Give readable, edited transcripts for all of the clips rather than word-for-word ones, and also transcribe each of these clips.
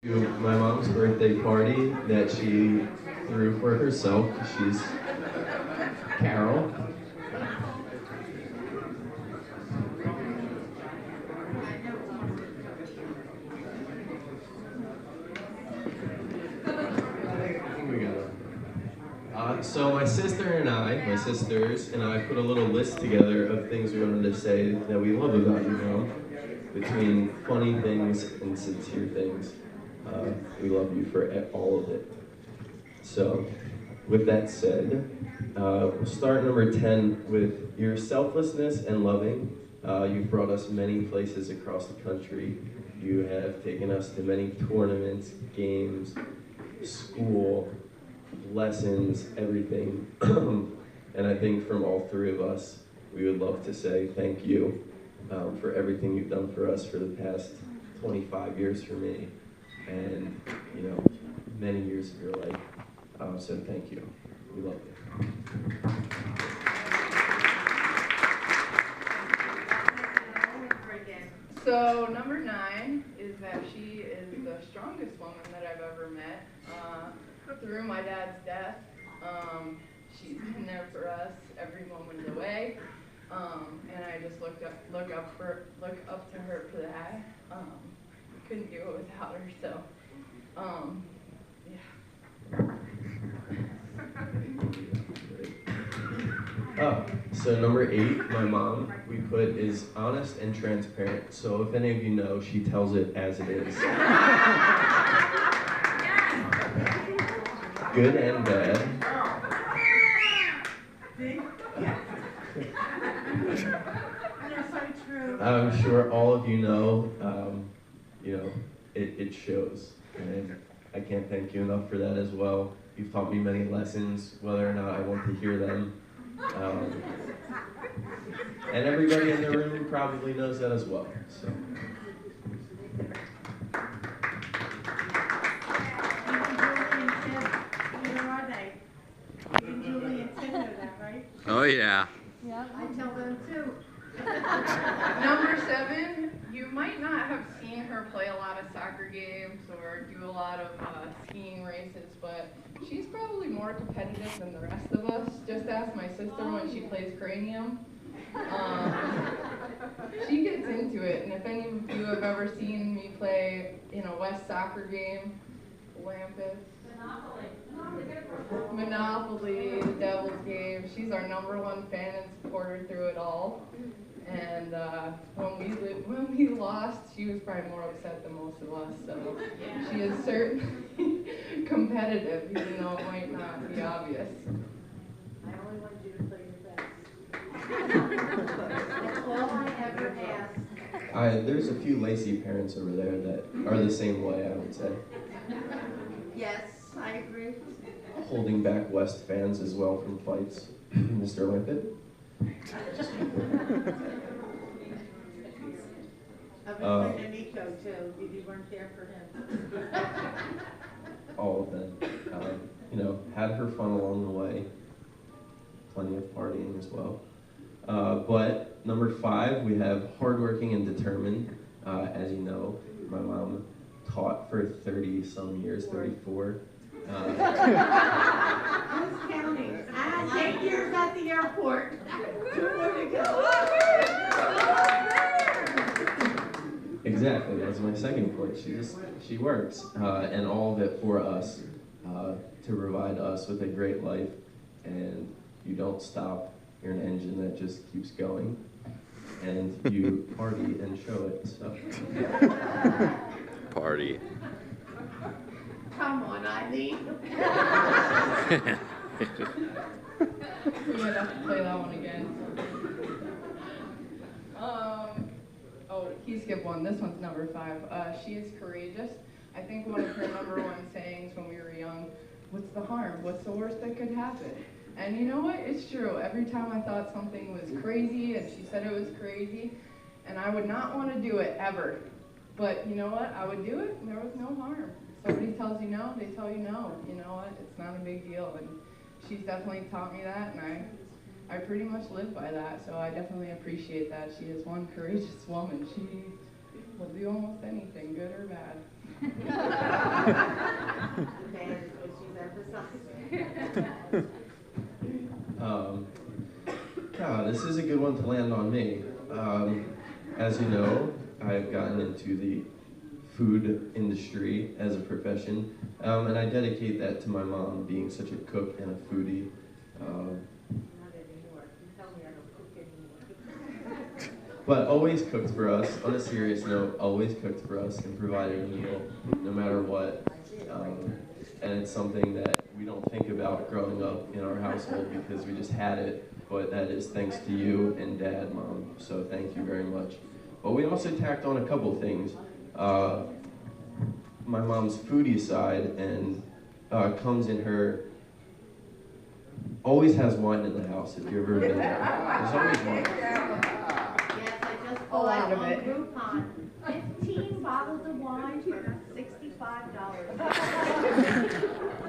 To my mom's birthday party that she threw for herself. She's Carol. We got it. So my sisters and I put a little list together of things we wanted to say that we love about you, Mom. Between funny things and sincere things. We love you for all of it. So, with that said, we'll start number 10 with your selflessness and loving. You've brought us many places across the country. You have taken us to many tournaments, games, school, lessons, everything. And I think from all three of us, we would love to say thank you for everything you've done for us for the past 25 years for me, and many years of your life. So thank you. We love you. So number 9 is that she is the strongest woman that I've ever met. Through my dad's death, she's been there for us every moment of the way, and I just look up to her for that. Couldn't do it without her. So, yeah. So number 8, my mom, we put is honest and transparent. So if any of you know, she tells it as it is. Good and bad. I'm sure all of you know, it shows. And I can't thank you enough for that as well. You've taught me many lessons, whether or not I want to hear them. And everybody in the room probably knows that as well. So. Oh yeah. Yeah, I tell them too. Number 7, you might not have seen her play a lot of soccer games or do a lot of skiing races, but she's probably more competitive than the rest of us. Just ask my sister when she plays cranium. She gets into it, and if any of you have ever seen me play in a West soccer game, Lampus, Monopoly, the Devil's Game, she's our number 1 fan and supporter through it all. And when we lost, she was probably more upset than most of us. So she is certainly competitive, even though it might not be obvious. I only want you to play your best. That's all I ever ask. There's a few Lacey parents over there that are the same way, I would say. Yes, I agree. Holding back West fans as well from fights. Mr. Limpet? I've been playing Nico too. You weren't there for him. All of them. Had her fun along the way. Plenty of partying as well. But number 5, we have hardworking and determined. As you know, my mom taught for 30-some years, 34. Who's counting? I had 8 years at the airport. 2 more to go. Exactly, that's my second point. She works, and all of it for us, to provide us with a great life, and you don't stop. You're an engine that just keeps going, and you party and show it, so. Party. Come on, Eileen. We might have to play that one again. He skipped one. This one's number 5. She is courageous. I think one of her number 1 sayings when we were young, what's the harm? What's the worst that could happen? And you know what? It's true. Every time I thought something was crazy and she said it was crazy, and I would not want to do it ever. But you know what? I would do it and there was no harm. Somebody tells you no, they tell you no. You know what? It's not a big deal. And she's definitely taught me that, and I pretty much live by that, so I definitely appreciate that. She is one courageous woman. She will do almost anything, good or bad. That is what she's emphasizing. God, this is a good one to land on me. As you know, I've gotten into the food industry as a profession, and I dedicate that to my mom being such a cook and a foodie. Not anymore. You tell me I don't cook anymore. But always cooked for us, on a serious note, always cooked for us and provided a meal, no matter what. And it's something that we don't think about growing up in our household because we just had it, but that is thanks to you and Dad, Mom, so thank you very much. But we also tacked on a couple things. My mom's foodie side and comes in her, always has wine in the house, if you've ever been there. There's always wine. Yes, I just A bought lot of on it. Groupon 15 bottles of wine for $65.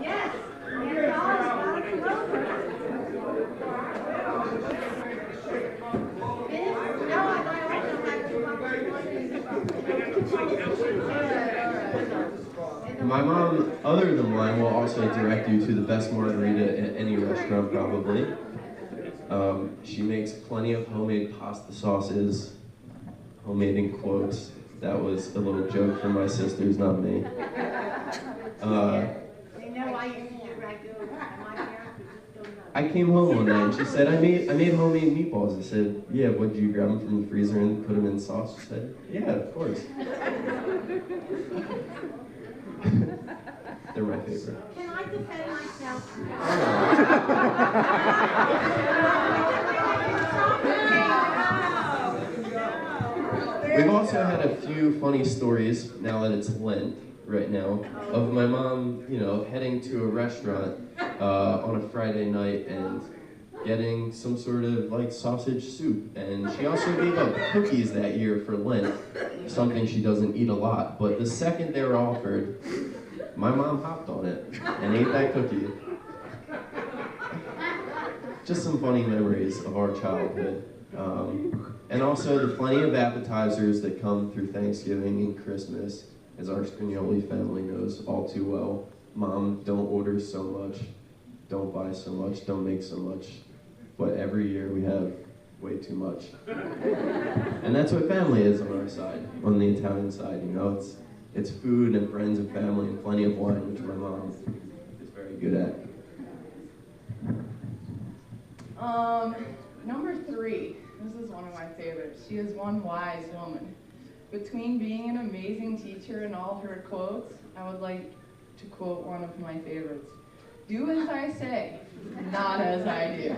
Yes, $10 bottle come over. No, I also have 2 bottles of wine. My mom, other than wine, will also direct you to the best margarita at any restaurant, probably. She makes plenty of homemade pasta sauces, homemade in quotes. That was a little joke from my sisters, not me. They know I used to do ragu, and my parents would just go nuts. I came home one day and she said, I made homemade meatballs. I said, yeah, what, did you grab them from the freezer and put them in sauce? She said, yeah, of course. They're my favorite. Can I defend myself? We've also had a few funny stories, now that it's Lent right now, of my mom, heading to a restaurant on a Friday night and getting some sort of like sausage soup. And she also gave up cookies that year for Lent, something she doesn't eat a lot. But the second they were offered, my mom hopped on it and ate that cookie. Just some funny memories of our childhood. And also the plenty of appetizers that come through Thanksgiving and Christmas, as our Scrignoli family knows all too well. Mom, don't order so much, don't buy so much, don't make so much. But every year we have way too much. And that's what family is on our side, on the Italian side, It's food and friends and family and plenty of wine, which my mom is very good at. Number 3. This is one of my favorites. She is one wise woman. Between being an amazing teacher and all her quotes, I would like to quote one of my favorites. Do as I say, not as I do.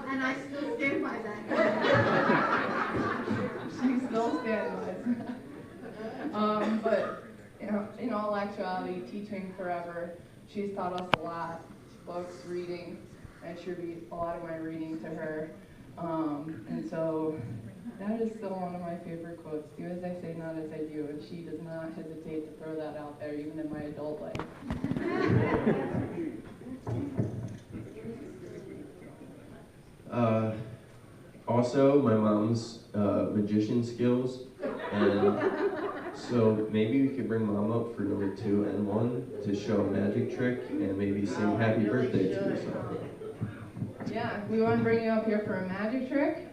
And I still stand by that. She still stands by it. But in all actuality, teaching forever, she's taught us a lot. Books, reading. I attribute a lot of my reading to her. And so that is still one of my favorite quotes. Do as I say, not as I do. And she does not hesitate to throw that out there, even in my adult life. Also, my mom's magician skills. And so maybe we could bring Mom up for number 2 and 1 to show a magic trick and maybe sing happy birthday to her. Yeah, we want to bring you up here for a magic trick.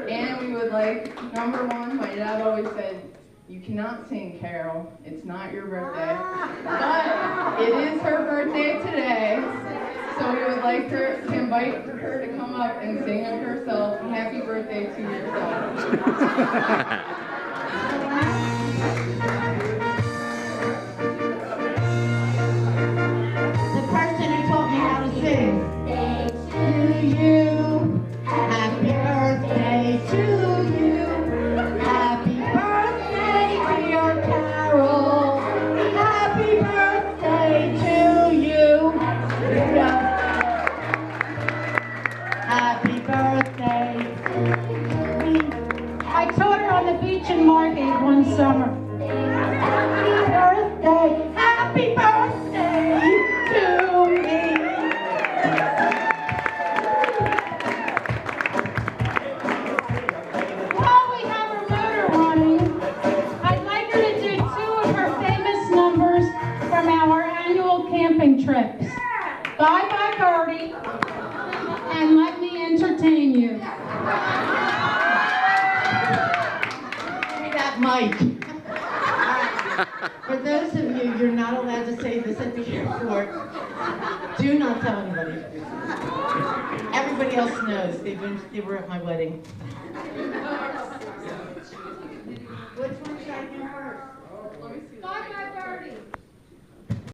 And we would like, number 1, my dad always said, you cannot sing Carol. It's not your birthday. But it is her birthday today. So we would like to invite her to come up and sing of herself, happy birthday to yourself. The person who taught me how to sing. To you, happy birthday to you. Happy birthday, dear Carol. Happy birthday to you. Happy birthday to me. I taught her on the beach in Margate one summer. Happy birthday to me. While we have her bye-bye, Gertie, and let me entertain you. Give me that mic. For those of you, you're not allowed to say this at the airport. Do not tell anybody. Everybody else knows. They were at my wedding.